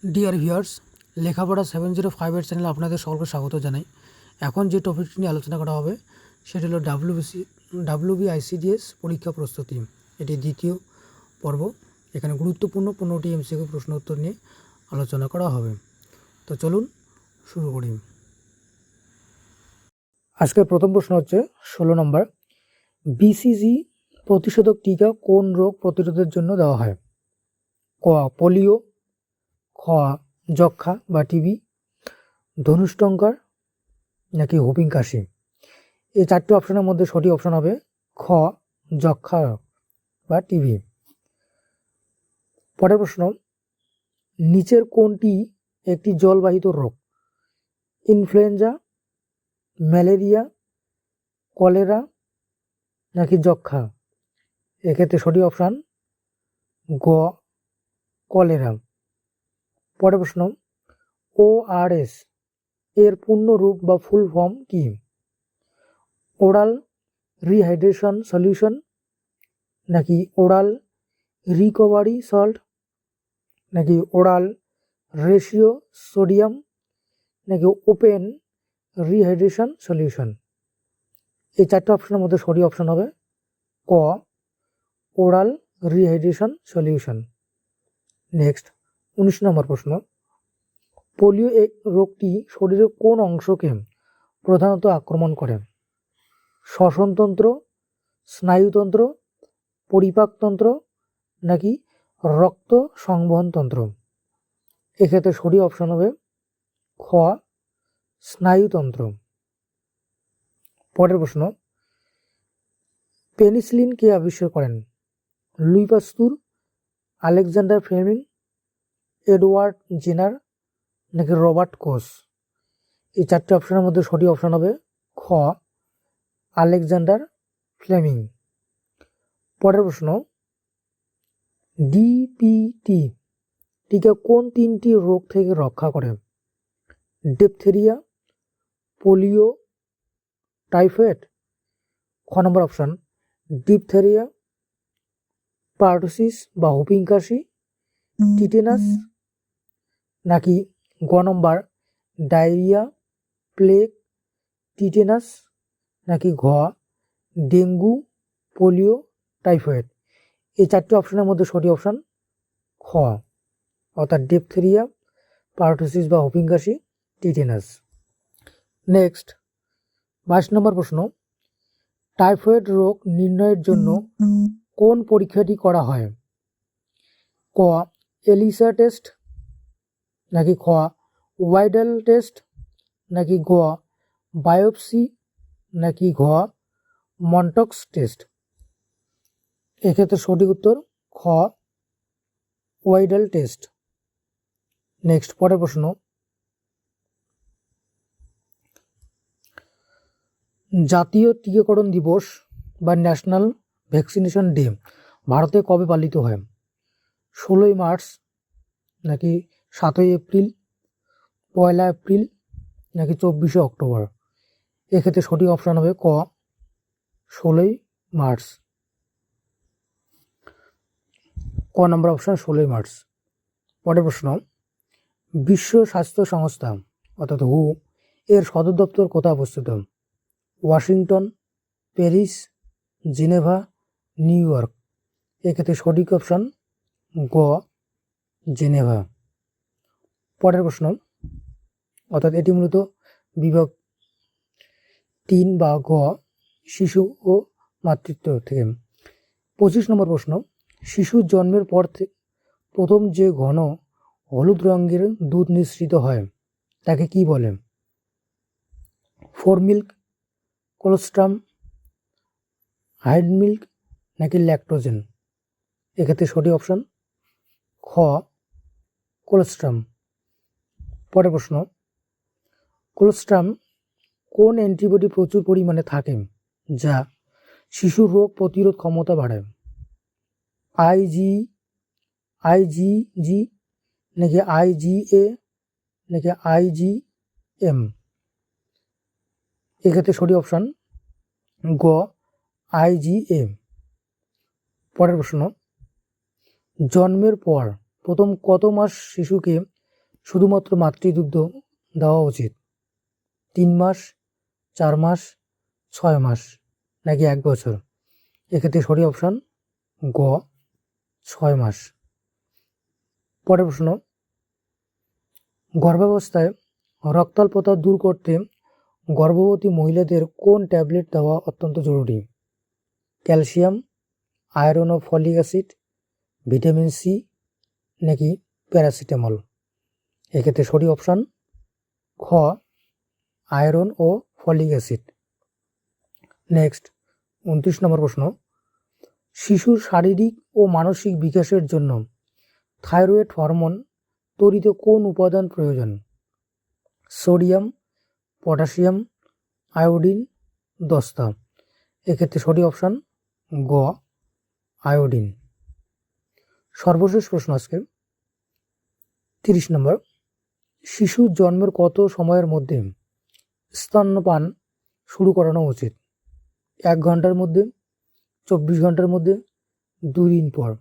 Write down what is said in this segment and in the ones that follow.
Dear viewers, লেখাপড়া 705 চ্যানেলে আপনাদের সকলকে স্বাগত জানাই। এখন যে টপিকটি নিয়ে আলোচনা করা হবে সেটি হলো WBICDS পরীক্ষা প্রস্তুতি। এটি দ্বিতীয় পর্ব। এখানে গুরুত্বপূর্ণ 15টি MCQ প্রশ্ন উত্তর নিয়ে আলোচনা করা হবে। তো চলুন শুরু করি। আজকের প্রথম প্রশ্ন হচ্ছে 16 নম্বর। BCG প্রতিষেধক টিকা কোন রোগ প্রতিরোধের জন্য দেওয়া হয়? ক পোলিও, খ যক্ষা বা টিবি, ধনুষ্টঙ্কার নাকি হুপিং কাশি। এই চারটি অপশনের মধ্যে সঠিক অপশন হবে খ যক্ষা বা টিবি। পরের প্রশ্ন, নিচের কোনটি একটি জলবাহিত রোগ? ইনফ্লুয়েঞ্জা, ম্যালেরিয়া, কলেরা নাকি যক্ষা। এক্ষেত্রে সঠিক অপশন গ কলেরা। পরের প্রশ্ন, ORS এর পূর্ণ রূপ বা ফুল ফর্ম কি? ওরাল রিহাইড্রেশন সলিউশন নাকি ওরাল রিকভারি সল্ট নাকি ওরাল রেশিও সোডিয়াম নাকি ওপেন রিহাইড্রেশন সলিউশন। এই চারটে অপশনের মধ্যে সঠিক অপশন হবে ক ওরাল রিহাইড্রেশন সলিউশন। নেক্সট 19 নম্বর প্রশ্ন, পোলিও রোগটি শরীরের কোন অংশকে প্রধানত আক্রমণ করে? শ্বসনতন্ত্র, স্নায়ুতন্ত্র, পরিপাকতন্ত্র নাকি রক্ত সংবহনতন্ত্র। এক্ষেত্রে সঠিক অপশন হবে খ স্নায়ুতন্ত্র। পরের প্রশ্ন, পেনিসিলিন কে আবিষ্কার করেন? Louis Pasteur, Alexander Fleming, Edward Jenner নাকি রবার্ট কোচ। এই চারটি অপশনের মধ্যে সঠিক অপশন হবে খ আলেকজান্ডার ফ্লেমিং। পরের প্রশ্ন, DPT টিকা কোন তিনটি রোগ থেকে রক্ষা করে? Diphtheria, polio, typhoid. খ নম্বর অপশন ডিপথেরিয়া, পারটুসিস বা হুপিং কাশি, টিটেনাস নাকি গ নম্বর ডায়রিয়া, প্লেগ, টিটেনাস নাকি ঘ ডেঙ্গু, পোলিও, টাইফয়েড। এই চারটি অপশনের মধ্যে সঠিক অপশন খ অর্থাৎ ডিপথেরিয়া, পারটুসিস বা হুপিং কাশি, টিটেনাস। নেক্সট 22 নম্বর প্রশ্ন, টাইফয়েড রোগ নির্ণয়ের জন্য কোন পরীক্ষাটি করা হয়? ক এলিসা টেস্ট নাকি খ ওয়াইডাল টেস্ট নাকি গ বায়োপসি নাকি ঘ মন্টক্স টেস্ট। এক্ষেত্রে সঠিক উত্তর খ ওয়াইডাল টেস্ট। নেক্সট পরের প্রশ্ন, জাতীয় টিকাকরণ দিবস বা ন্যাশনাল ভ্যাকসিনেশন ডে ভারতে কবে পালিত হয়? 16ই মার্চ নাকি 7ই এপ্রিল, 1 এপ্রিল নাকি 24শে অক্টোবর। এক্ষেত্রে সঠিক অপশন হবে ক 16ই মার্চ। ক নম্বর অপশন 16ই মার্চ। পরের প্রশ্ন, বিশ্ব স্বাস্থ্য সংস্থা অর্থাৎ হু এর সদর দপ্তর কোথায় অবস্থিত? Washington, Paris, Geneva, new York. এক্ষেত্রে সঠিক অপশন গ জেনেভা। পরের প্রশ্ন, অর্থাৎ এটি মূলত বিভাগ 3 বা গ শিশু ও মাতৃত্ব থেকে। 25 নম্বর প্রশ্ন, শিশুর জন্মের পর প্রথম যে ঘন হলুদ রঙের দুধ নিঃসৃত হয় তাকে কি বলে? Foremilk, colostrum, hindmilk নাকি ল্যাকটোজেন। এক্ষেত্রে সঠিক অপশন খ কোলোস্ট্রাম। পরের প্রশ্ন, কোলোস্ট্রাম কোন অ্যান্টিবডি প্রচুর পরিমাণে থাকে যা শিশুর রোগ প্রতিরোধ ক্ষমতা বাড়ায়? IgG নাকি IgA নাকি IgM। এক্ষেত্রে সঠিক অপশন গ IgA। পরের প্রশ্ন, জন্মের পর প্রথম কত মাস শিশুকে শুধুমাত্র মাতৃদুগ্ধ দেওয়া উচিত? 3 মাস, 4 মাস, 6 মাস নাকি 1 বছর? এক্ষেত্রে সঠিক অপশান গ, 6 মাস। পরের প্রশ্ন, গর্ভাবস্থায় রক্তাল্পতা দূর করতে গর্ভবতী মহিলাদের কোন ট্যাবলেট দেওয়া অত্যন্ত জরুরি? ক্যালসিয়াম, আয়রন ও ফলিক অ্যাসিড, ভিটামিন সি নাকি প্যারাসিটামল? এক্ষেত্রে সঠিক অপশান খ, আয়রন ও ফলিক অ্যাসিড। নেক্সট 29 নম্বর প্রশ্ন, শিশুর শারীরিক ও মানসিক বিকাশের জন্য থাইরয়েড হরমোন তৈরিতে কোন উপাদান প্রয়োজন? সোডিয়াম, পটাশিয়াম, আয়োডিন, দস্তা? এক্ষেত্রে সঠিক অপশান গ, আয়োডিন। সর্বশেষ প্রশ্ন আজকে 30 নম্বর, শিশুর জন্মের কত সময়ের মধ্যে স্তন্যপান শুরু করানো উচিত? 1 ঘন্টার মধ্যে, 24 ঘন্টার মধ্যে, 2 দিন পর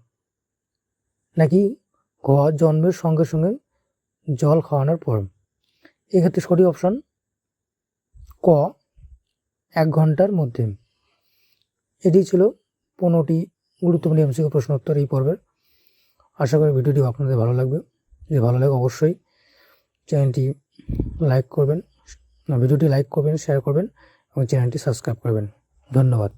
নাকি ঘ, জন্মের সঙ্গে সঙ্গে জল খাওয়ানোর পর? এক্ষেত্রে সঠিক অপশান ক, 1 ঘন্টার মধ্যে। এটি ছিল 15টি গুরুত্বপূর্ণ এমসিকিউ প্রশ্ন উত্তর এই পর্বের। আশা করি ভিডিওটি আপনাদের ভালো লাগবে। যদি ভালো লাগে অবশ্যই চ্যানেলটি লাইক করবেন, ভিডিওটি লাইক করবেন, শেয়ার করবেন এবং চ্যানেলটি সাবস্ক্রাইব করবেন। ধন্যবাদ।